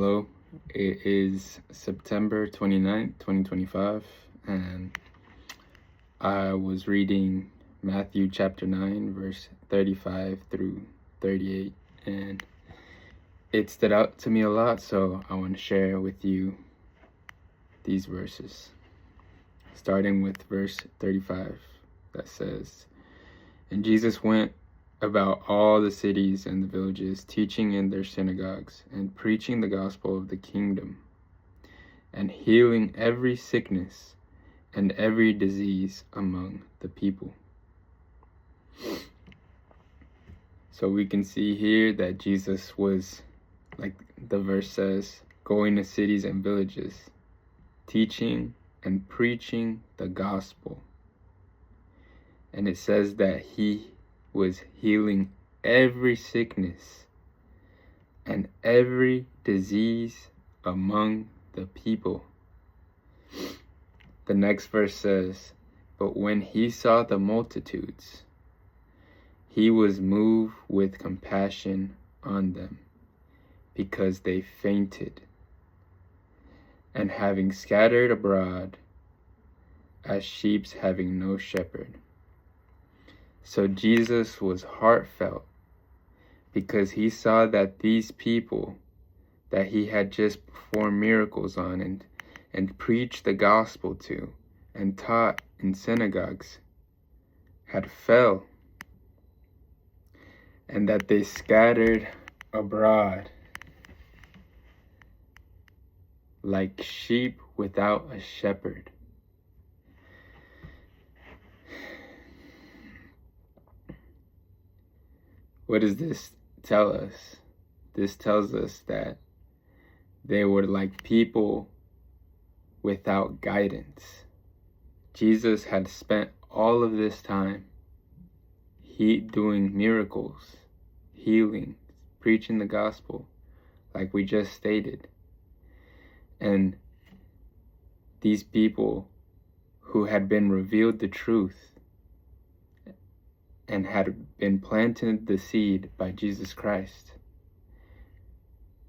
Hello, it is September 29th, 2025, and I was reading Matthew chapter 9, verse 35 through 38, and it stood out to me a lot, so I want to share with you these verses. Starting with verse 35, that says, "And Jesus went about all the cities and the villages, teaching in their synagogues, and preaching the gospel of the kingdom, and healing every sickness and every disease among the people." So we can see here that Jesus was, like the verse says, going to cities and villages, teaching and preaching the gospel. And it says that he was healing every sickness and every disease among the people. The next verse says, "But when he saw the multitudes, he was moved with compassion on them, because they fainted, and having scattered abroad as sheep having no shepherd." So Jesus was heartfelt because he saw that these people that he had just performed miracles on and preached the gospel to and taught in synagogues had fell, and that they scattered abroad like sheep without a shepherd. What does this tell us? This tells us that they were like people without guidance. Jesus had spent all of this time doing miracles, healing, preaching the gospel, like we just stated. And these people who had been revealed the truth and had been planted the seed by Jesus Christ,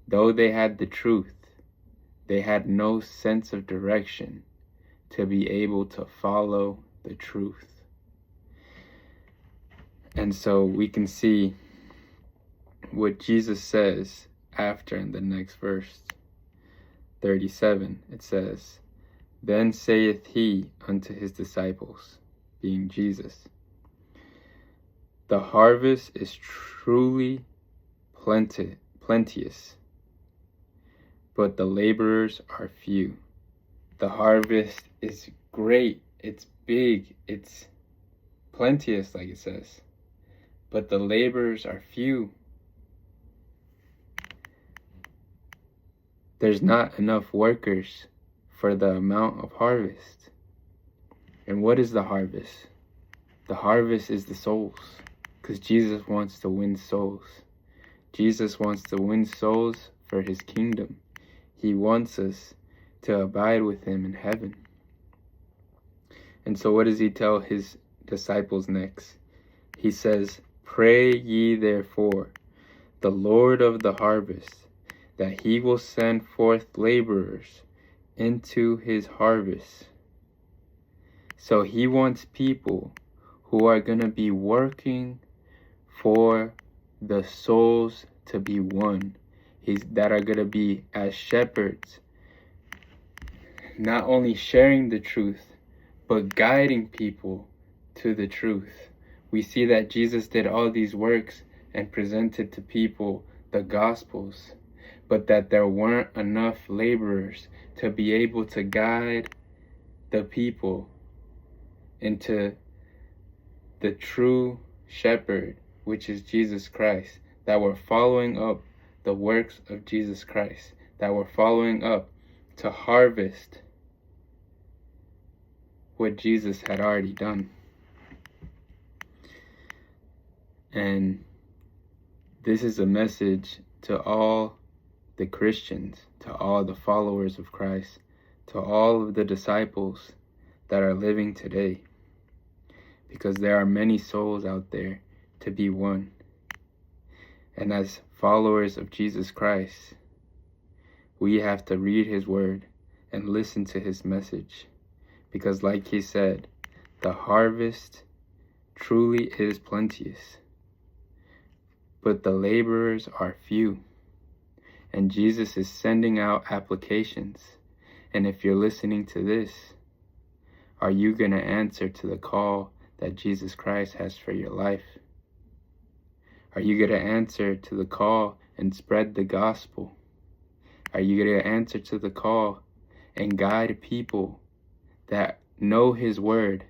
though they had the truth, they had no sense of direction to be able to follow the truth. And so we can see what Jesus says after in the next verse, 37. It says, "Then saith he unto his disciples," being Jesus, "The harvest is truly plenteous, but the laborers are few." The harvest is great, it's big, it's plenteous, like it says, but the laborers are few. There's not enough workers for the amount of harvest. And what is the harvest? The harvest is the souls, because Jesus wants to win souls. Jesus wants to win souls for his kingdom. He wants us to abide with him in heaven. And so what does he tell his disciples next? He says, "Pray ye therefore the Lord of the harvest, that he will send forth laborers into his harvest." So he wants people who are going to be working for the souls to be won. That are going to be as shepherds, not only sharing the truth, but guiding people to the truth. We see that Jesus did all these works and presented to people the gospels, but that there weren't enough laborers to be able to guide the people into the true shepherd, which is Jesus Christ, that were following up the works of Jesus Christ, that were following up to harvest what Jesus had already done. And this is a message to all the Christians, to all the followers of Christ, to all of the disciples that are living today, because there are many souls out there to be won. And as followers of Jesus Christ, we have to read his word and listen to his message. Because like he said, the harvest truly is plenteous, but the laborers are few. And Jesus is sending out applications. And if you're listening to this, are you going to answer to the call that Jesus Christ has for your life? Are you going to answer to the call and spread the gospel? Are you going to answer to the call and guide people that know his word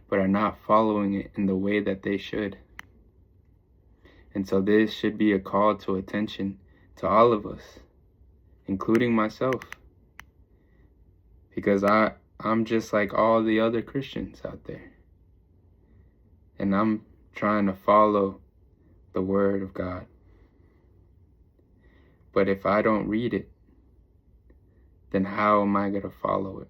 but are not following it in the way that they should? And so this should be a call to attention to all of us, including myself, because I'm just like all the other Christians out there, and I'm trying to follow the word of God. But if I don't read it, then how am I going to follow it?